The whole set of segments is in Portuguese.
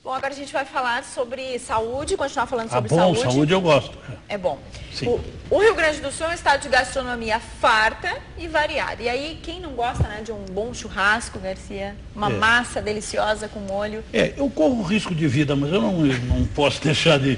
Bom, agora a gente vai falar sobre saúde, continuar falando sobre bom, saúde. Saúde eu gosto. É bom. Sim. O Rio Grande do Sul é um estado de gastronomia farta e variada. E aí, quem não gosta, né, de um bom churrasco, Garcia? Uma massa deliciosa com molho. Eu corro risco de vida, mas eu não posso deixar de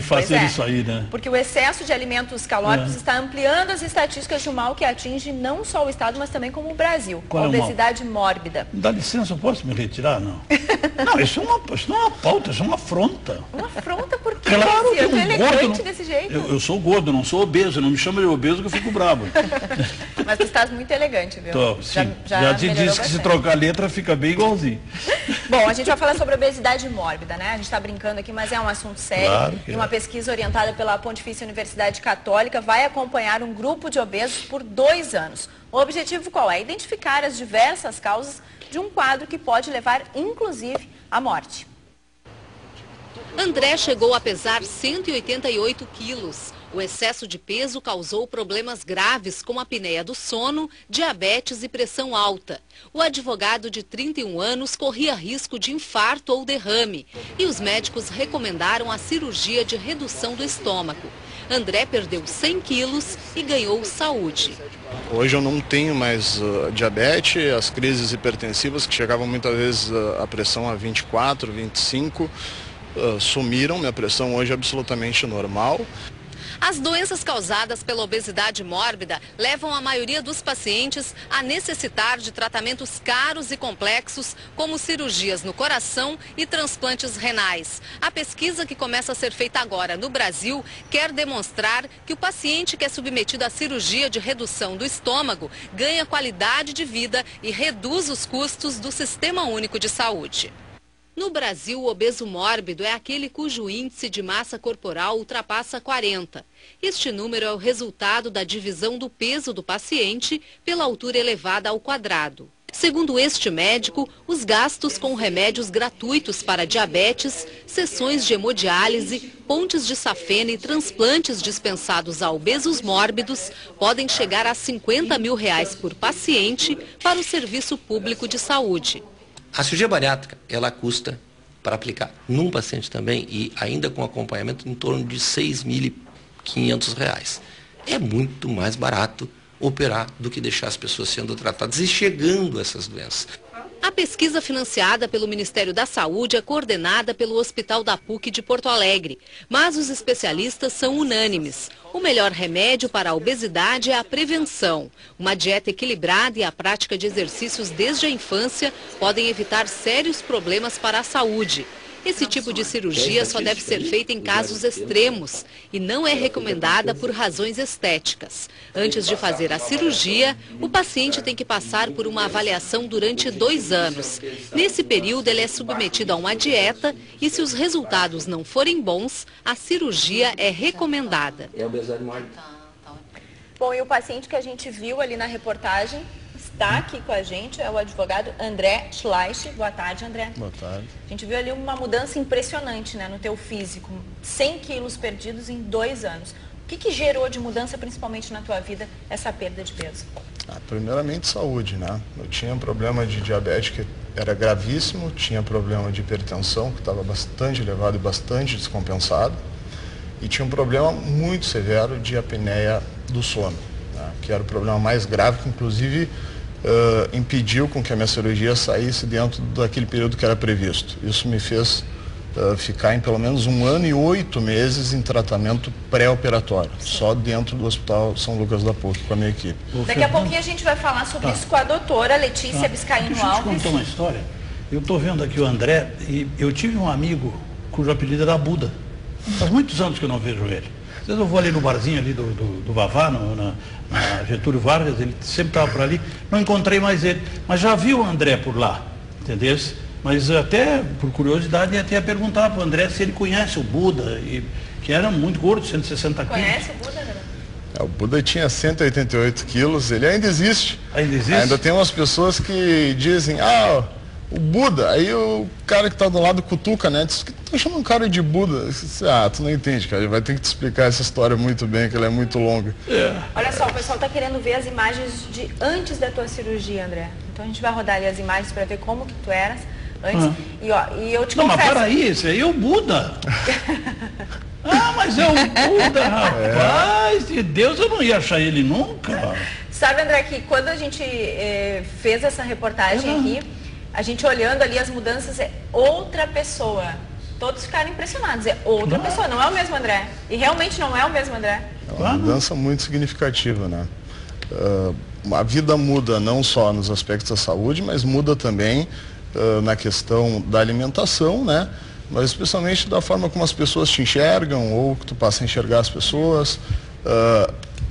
fazer isso aí, né? Porque o excesso de alimentos calóricos está ampliando as estatísticas de um mal que atinge não só o estado, mas também como o Brasil. Qual a é o mal? obesidade mórbida. Dá licença, eu posso me retirar? Não. Não, isso não é uma pauta, isso é uma afronta. Uma afronta por quê? Claro que Eu tô um elegante gordo desse jeito. Eu sou gordo, não sou obeso. Não me chama de obeso que eu fico bravo. Mas tu estás muito elegante, viu? Tô, sim. Já te disse que se trocar a letra fica bem igualzinho. Bom, a gente vai falar sobre obesidade mórbida, né? A gente está brincando aqui, mas é um assunto sério. Claro que e uma pesquisa orientada pela Pontifícia Universidade Católica vai acompanhar um grupo de obesos por 2 anos. O objetivo qual é? Identificar as diversas causas de um quadro que pode levar, inclusive, à morte. André chegou a pesar 188 quilos. O excesso de peso causou problemas graves como apneia do sono, diabetes e pressão alta. O advogado de 31 anos corria risco de infarto ou derrame e os médicos recomendaram a cirurgia de redução do estômago. André perdeu 100 quilos e ganhou saúde. Hoje eu não tenho mais diabetes, as crises hipertensivas que chegavam muitas vezes a pressão a 24, 25, sumiram, minha pressão hoje é absolutamente normal. As doenças causadas pela obesidade mórbida levam a maioria dos pacientes a necessitar de tratamentos caros e complexos, como cirurgias no coração e transplantes renais. A pesquisa que começa a ser feita agora no Brasil quer demonstrar que o paciente que é submetido à cirurgia de redução do estômago ganha qualidade de vida e reduz os custos do Sistema Único de Saúde. No Brasil, o obeso mórbido é aquele cujo índice de massa corporal ultrapassa 40. Este número é o resultado da divisão do peso do paciente pela altura elevada ao quadrado. Segundo este médico, os gastos com remédios gratuitos para diabetes, sessões de hemodiálise, pontes de safena e transplantes dispensados a obesos mórbidos podem chegar a R$50 mil por paciente para o Serviço Público de Saúde. A cirurgia bariátrica, ela custa, para aplicar num paciente também, e ainda com acompanhamento, em torno de R$6.500. É muito mais barato operar do que deixar as pessoas sendo tratadas e chegando a essas doenças. A pesquisa financiada pelo Ministério da Saúde é coordenada pelo Hospital da PUC de Porto Alegre, mas os especialistas são unânimes. O melhor remédio para a obesidade é a prevenção. Uma dieta equilibrada e a prática de exercícios desde a infância podem evitar sérios problemas para a saúde. Esse tipo de cirurgia só deve ser feita em casos extremos e não é recomendada por razões estéticas. Antes de fazer a cirurgia, o paciente tem que passar por uma avaliação durante 2 anos. Nesse período, ele é submetido a uma dieta e, se os resultados não forem bons, a cirurgia é recomendada. Bom, e o paciente que a gente viu ali na reportagem está aqui com a gente, é o advogado André Schleich. Boa tarde, André. Boa tarde. A gente viu ali uma mudança impressionante, né, no teu físico, 100 quilos perdidos em 2 anos. O que gerou de mudança, principalmente na tua vida, essa perda de peso? Primeiramente saúde, né? Eu tinha um problema de diabetes que era gravíssimo, tinha problema de hipertensão que estava bastante elevado e bastante descompensado, e tinha um problema muito severo de apneia do sono, né? Que era o problema mais grave, que inclusive impediu com que a minha cirurgia saísse dentro daquele período que era previsto. Isso me fez ficar em pelo menos 1 ano e 8 meses em tratamento pré-operatório, só dentro do Hospital São Lucas da PUC, com a minha equipe. Daqui a pouquinho a gente vai falar sobre isso com a doutora Letícia Biscaíno Deixa eu te Alves. contar uma história. Eu estou vendo aqui o André e eu tive um amigo cujo apelido era Buda. Faz muitos anos que eu não vejo ele. Às vezes eu vou ali no barzinho ali do Vavá, na Getúlio Vargas, ele sempre estava por ali, não encontrei mais ele, mas já vi o André por lá, entendeu? Mas até, por curiosidade, ia até perguntar para o André se ele conhece o Buda, que era muito gordo, 160 quilos. Conhece o Buda, André? O Buda tinha 188 quilos, ele ainda existe. Ainda existe? Ainda tem umas pessoas que dizem, o Buda, aí o cara que está do lado cutuca, né? Diz que tá chamando um cara de Buda. Tu não entende, cara. Ele vai ter que te explicar essa história muito bem, que ela é muito longa. Olha só, o pessoal está querendo ver as imagens de antes da tua cirurgia, André. Então a gente vai rodar ali as imagens para ver como que tu eras. antes. E eu te Não, confesso... mas peraí, esse aí é o Buda. Ah, mas é o Buda, rapaz. De Deus, eu não ia achar ele nunca. Sabe, André, que quando a gente fez essa reportagem aqui, a gente olhando ali as mudanças, é outra pessoa. Todos ficaram impressionados, é outra pessoa, não é o mesmo André. E realmente não é o mesmo André. É uma mudança muito significativa, né? A vida muda não só nos aspectos da saúde, mas muda também na questão da alimentação, né? Mas especialmente da forma como as pessoas te enxergam ou que tu passa a enxergar as pessoas,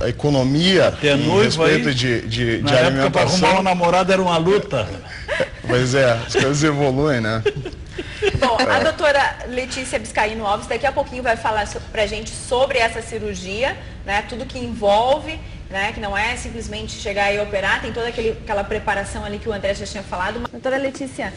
a economia em respeito de na época, alimentação. para arrumar uma namorada era uma luta. Pois é, as coisas evoluem, né? Bom, a doutora Letícia Biscaíno Alves daqui a pouquinho vai falar pra gente sobre essa cirurgia, né? Tudo que envolve, né? Que não é simplesmente chegar e operar, tem toda aquela preparação ali que o André já tinha falado. Doutora Letícia,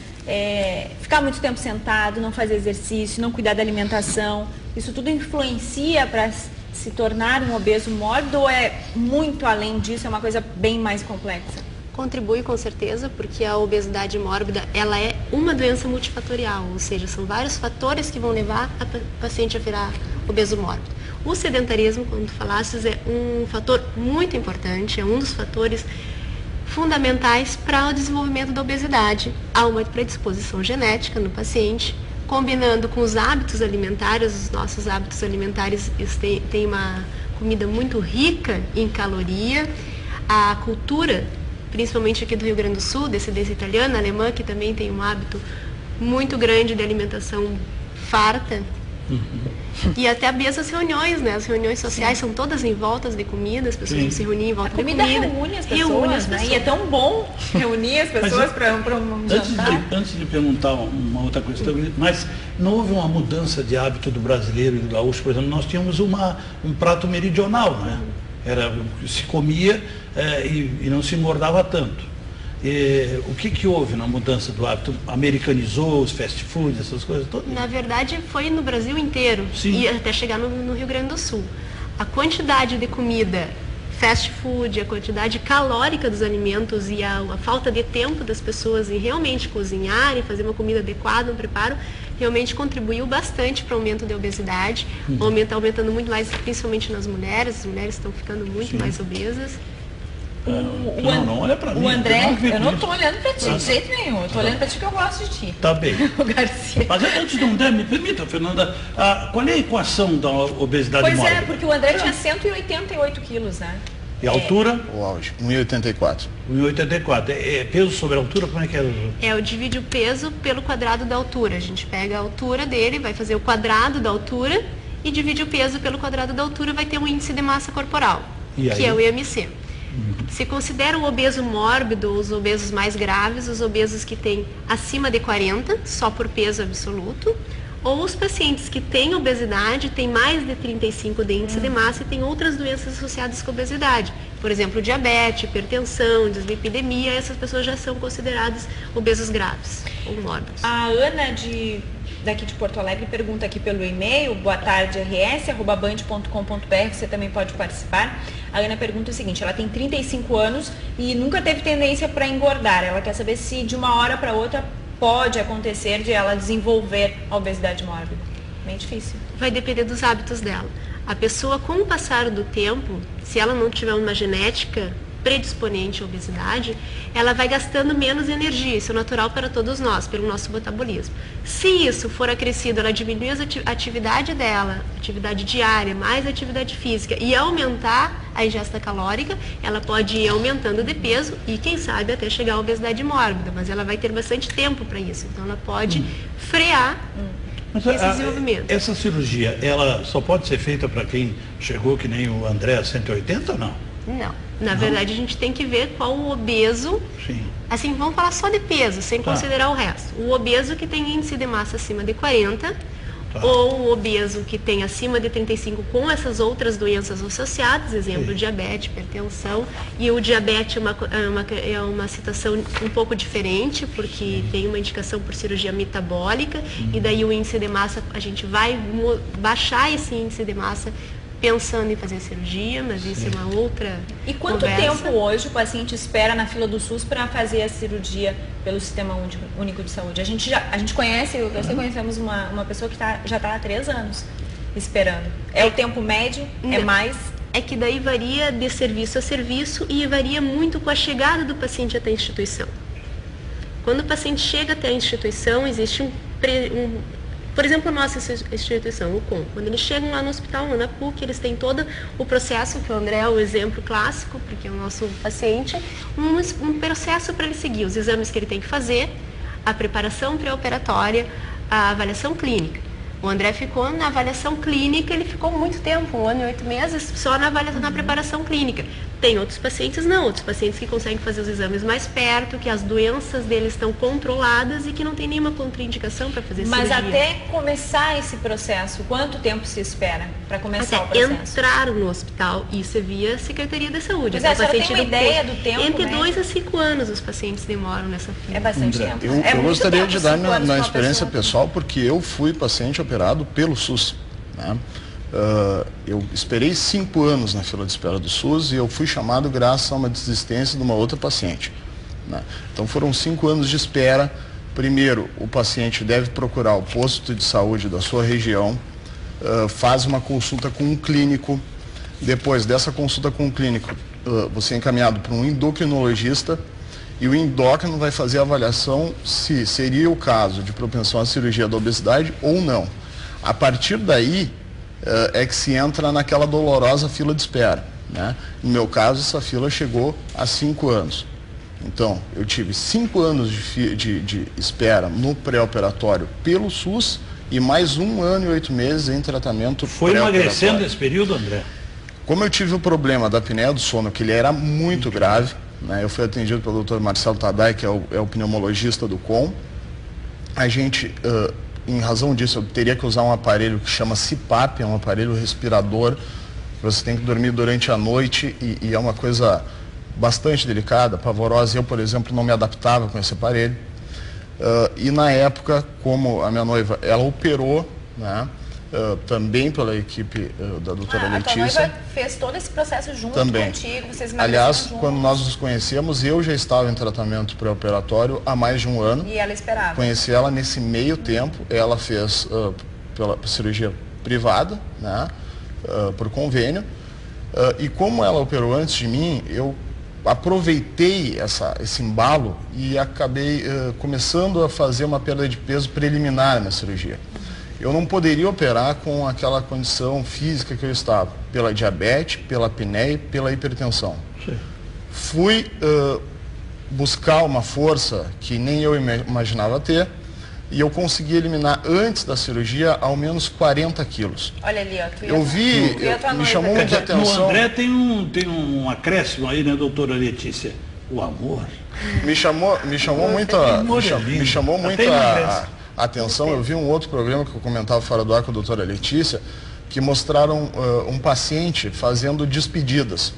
ficar muito tempo sentado, não fazer exercício, não cuidar da alimentação, isso tudo influencia para se tornar um obeso mórbido ou é muito além disso, é uma coisa bem mais complexa? Contribui com certeza, porque a obesidade mórbida, ela é uma doença multifatorial, ou seja, são vários fatores que vão levar a paciente a virar obeso mórbido. O sedentarismo, como tu falasses, é um fator muito importante, é um dos fatores fundamentais para o desenvolvimento da obesidade. Há uma predisposição genética no paciente, combinando com os hábitos alimentares, os nossos hábitos alimentares têm uma comida muito rica em caloria, a cultura principalmente aqui do Rio Grande do Sul, descendência italiana, alemã, que também tem um hábito muito grande de alimentação farta. E até mesmo as reuniões, né? As reuniões sociais são todas em voltas de comida, as pessoas vão se reunir em volta de comida. A comida reúne as pessoas, né? E é tão bom reunir as pessoas para um jantar. Antes de perguntar uma outra questão, mas não houve uma mudança de hábito do brasileiro e do gaúcho? Por exemplo, nós tínhamos um prato meridional, né? Se comia e não se engordava tanto. O que houve na mudança do hábito? Americanizou os fast food, essas coisas todas? Na verdade, foi no Brasil inteiro. Sim. E até chegar no Rio Grande do Sul. A quantidade de comida fast food, a quantidade calórica dos alimentos e a falta de tempo das pessoas em realmente cozinhar e fazer uma comida adequada, um preparo, realmente contribuiu bastante para o aumento da obesidade. Aumentando muito mais, principalmente nas mulheres. As mulheres estão ficando muito mais obesas. Não olha pra mim. O André, eu não estou olhando para ti de jeito nenhum. Eu estou olhando para ti porque eu gosto de ti. Tá bem. O Garcia. Mas antes do André, me permita, Fernanda, qual é a equação da obesidade mórbida? Pois é, porque o André tinha 188 quilos, né? E a altura? O auge, 1,84. 1,84. Peso sobre altura, como é que é? Eu divido o peso pelo quadrado da altura. A gente pega a altura dele, vai fazer o quadrado da altura e divide o peso pelo quadrado da altura, vai ter um índice de massa corporal, que é o IMC. Se considera o obeso mórbido, os obesos mais graves, os obesos que têm acima de 40, só por peso absoluto, ou os pacientes que têm obesidade, têm mais de 35 de índice de massa e têm outras doenças associadas com obesidade. Por exemplo, diabetes, hipertensão, dislipidemia, essas pessoas já são consideradas obesos graves ou mórbidos. A Ana daqui de Porto Alegre pergunta aqui pelo e-mail, boatarde@band.com.br, você também pode participar. A Ana pergunta o seguinte, ela tem 35 anos e nunca teve tendência para engordar. Ela quer saber se de uma hora para outra pode acontecer de ela desenvolver a obesidade mórbida. Bem difícil. Vai depender dos hábitos dela. A pessoa, com o passar do tempo, se ela não tiver uma genética predisponente à obesidade, ela vai gastando menos energia, isso é natural para todos nós, pelo nosso metabolismo. Se isso for acrescido, ela diminui a atividade dela, atividade diária, mais atividade física, e aumentar a ingesta calórica, ela pode ir aumentando de peso e, quem sabe, até chegar à obesidade mórbida, mas ela vai ter bastante tempo para isso, então ela pode frear esse desenvolvimento. Essa cirurgia, ela só pode ser feita para quem chegou que nem o André, 180 ou não? Não. Na verdade, a gente tem que ver qual o obeso, assim, vamos falar só de peso, sem considerar o resto. O obeso que tem índice de massa acima de 40, ou o obeso que tem acima de 35 com essas outras doenças associadas, exemplo, diabetes, hipertensão. E o diabetes é uma situação um pouco diferente, porque tem uma indicação por cirurgia metabólica, e daí o índice de massa, a gente vai baixar esse índice de massa pensando em fazer cirurgia, mas isso é uma outra E quanto conversa. tempo hoje o paciente espera na fila do SUS para fazer a cirurgia pelo Sistema Único de Saúde? A gente conhece, você conhecemos uma pessoa que já está há 3 anos esperando. É o tempo médio? É mais? É que daí varia de serviço a serviço e varia muito com a chegada do paciente até a instituição. Quando o paciente chega até a instituição, existe por exemplo, a nossa instituição, o COM. Quando eles chegam lá no hospital, na PUC, eles têm todo o processo, que o André é o exemplo clássico, porque é o nosso paciente, um processo para ele seguir, os exames que ele tem que fazer, a preparação pré-operatória, a avaliação clínica. O André ficou na avaliação clínica, ele ficou muito tempo, 1 ano e 8 meses, só na preparação clínica. Tem outros pacientes não, outros pacientes que conseguem fazer os exames mais perto, que as doenças deles estão controladas e que não tem nenhuma contraindicação para fazer cirurgia. Mas até começar esse processo, quanto tempo se espera para começar o até processo? entrar no hospital, isso é via Secretaria da Saúde. Mas a senhora tem uma ideia do tempo, Entre né? 2 a 5 anos os pacientes demoram nessa fila. É bastante André, tempo. Eu É muito gostaria tempo, de dar 5 anos minha com uma experiência pessoa. pessoal, porque eu fui paciente operado pelo SUS. Né? Eu esperei 5 anos na fila de espera do SUS e eu fui chamado graças a uma desistência de uma outra paciente. Né? Então foram 5 anos de espera. Primeiro, o paciente deve procurar o posto de saúde da sua região, faz uma consulta com um clínico. Depois dessa consulta com o clínico, você é encaminhado para um endocrinologista e o endócrino vai fazer a avaliação se seria o caso de propensão à cirurgia da obesidade ou não. A partir daí é que se entra naquela dolorosa fila de espera. Né? No meu caso, essa fila chegou a 5 anos. Então, eu tive 5 anos de espera no pré-operatório pelo SUS e mais 1 ano e 8 meses em tratamento Foi pré-operatório. emagrecendo esse período, André? Como eu tive o problema da apneia do sono, que ele era muito grave, né? Eu fui atendido pelo Dr. Marcelo Tadai, que é o pneumologista do COM. A gente, em razão disso, eu teria que usar um aparelho que chama CPAP, é um aparelho respirador. Você tem que dormir durante a noite e é uma coisa bastante delicada, pavorosa. Eu, por exemplo, não me adaptava com esse aparelho. E na época, como a minha noiva, ela operou, né? Também pela equipe da doutora A tua Letícia. noiva fez todo esse processo junto Também. contigo, vocês Aliás, emagreceram quando juntos, nós nos conhecemos, eu já estava em tratamento pré-operatório há mais de 1 ano. E ela esperava. Conheci ela nesse meio tempo. Ela fez pela cirurgia privada, né, por convênio. E como ela operou antes de mim, eu aproveitei esse embalo e acabei começando a fazer uma perda de peso preliminar na cirurgia. Eu não poderia operar com aquela condição física que eu estava, pela diabetes, pela apneia e pela hipertensão. Sim. Fui buscar uma força que nem eu imaginava ter e eu consegui eliminar antes da cirurgia ao menos 40 quilos. Olha ali, ó. Eu vi, me chamou Quer muita dizer, no atenção. André tem um acréscimo aí, né, doutora Letícia? O amor. Me chamou muita, amor é lindo. me chamou Até muita emagrece. atenção. Eu vi um outro programa que eu comentava fora do ar com a doutora Letícia, que mostraram um paciente fazendo despedidas.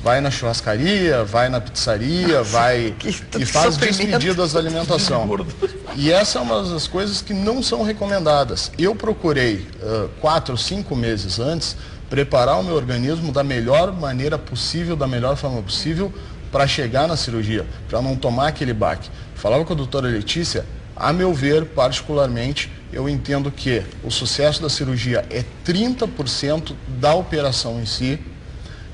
Vai na churrascaria, vai na pizzaria, vai e faz despedidas da alimentação. E essa é uma das coisas que não são recomendadas. Eu procurei 4 ou 5 meses antes preparar o meu organismo da melhor maneira possível, da melhor forma possível, para chegar na cirurgia, para não tomar aquele baque. Falava com a doutora Letícia, a meu ver, particularmente, eu entendo que o sucesso da cirurgia é 30% da operação em si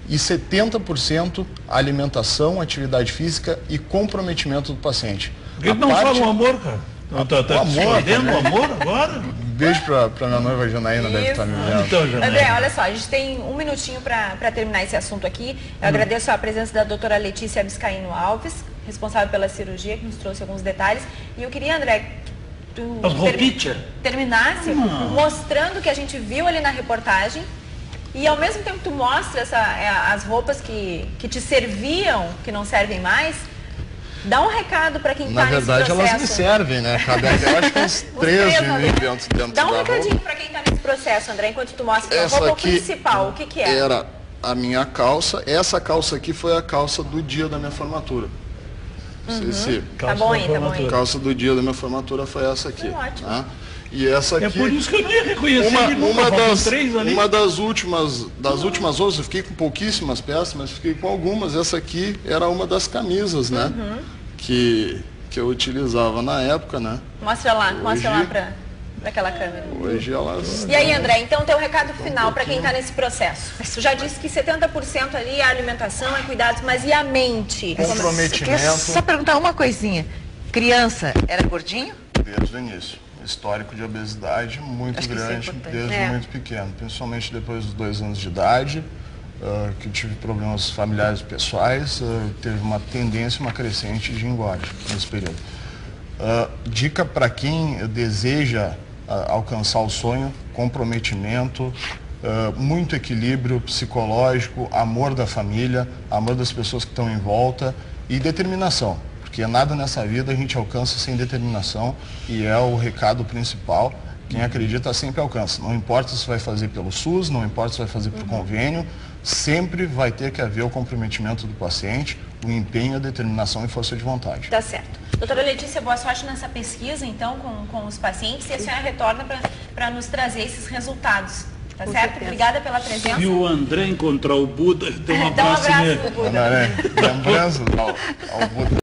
e 70% alimentação, atividade física e comprometimento do paciente. Por que não fala o amor, cara? Tá O amor, escondendo o amor agora? Um beijo para minha noiva Janaína, deve estar me vendo. Então, Janaína. André, olha só, a gente tem 1 minutinho para terminar esse assunto aqui. Eu agradeço a presença da doutora Letícia Biscaíno Alves, responsável pela cirurgia, que nos trouxe alguns detalhes. E eu queria, André, que tu As roupitas. terminasse mostrando o que a gente viu ali na reportagem. E ao mesmo tempo que tu mostra as roupas que te serviam, que não servem mais, dá um recado para quem está nesse processo. Na verdade, elas me servem, né? Eu acho que uns 13 mil dentro Dá um da recadinho roupa. para quem está nesse processo, André, enquanto tu mostra a Essa roupa aqui principal. O que que é? Era a minha calça. Essa calça aqui foi a calça do dia da minha formatura. Não sei se... Tá bom aí, tá bom aí. A calça do dia da minha formatura foi essa aqui. Ótimo. Né? E essa aqui... É por isso que eu não ia reconhecer ele nunca, uma das últimas horas, eu fiquei com pouquíssimas peças, mas fiquei com algumas. Essa aqui era uma das camisas, né? Que eu utilizava na época, né? Mostra lá para aquela câmera. Hoje elas... E aí, André, então teu recado final para quem está nesse processo? Você já disse que 70% ali é alimentação, é cuidados, mas e a mente? Comprometimento. Só perguntar uma coisinha. Criança, era gordinho? Desde o início. Histórico de obesidade muito grande, desde muito pequeno. Principalmente depois dos 2 anos de idade, que eu tive problemas familiares e pessoais, teve uma tendência, uma crescente de engorde nesse período. Dica para quem deseja alcançar o sonho: comprometimento, muito equilíbrio psicológico, amor da família, amor das pessoas que estão em volta e determinação. Porque nada nessa vida a gente alcança sem determinação, e é o recado principal. Quem acredita sempre alcança. Não importa se vai fazer pelo SUS, não importa se vai fazer por convênio, sempre vai ter que haver o comprometimento do paciente, o empenho, a determinação e força de vontade. Tá certo. Doutora Letícia, boa sorte nessa pesquisa, então, com os pacientes, e a senhora retorna para nos trazer esses resultados. Tá certo? Obrigada pela presença. E o André encontrar o Buda, deu um abraço nele. Pro Buda. Lembranças ao Buda.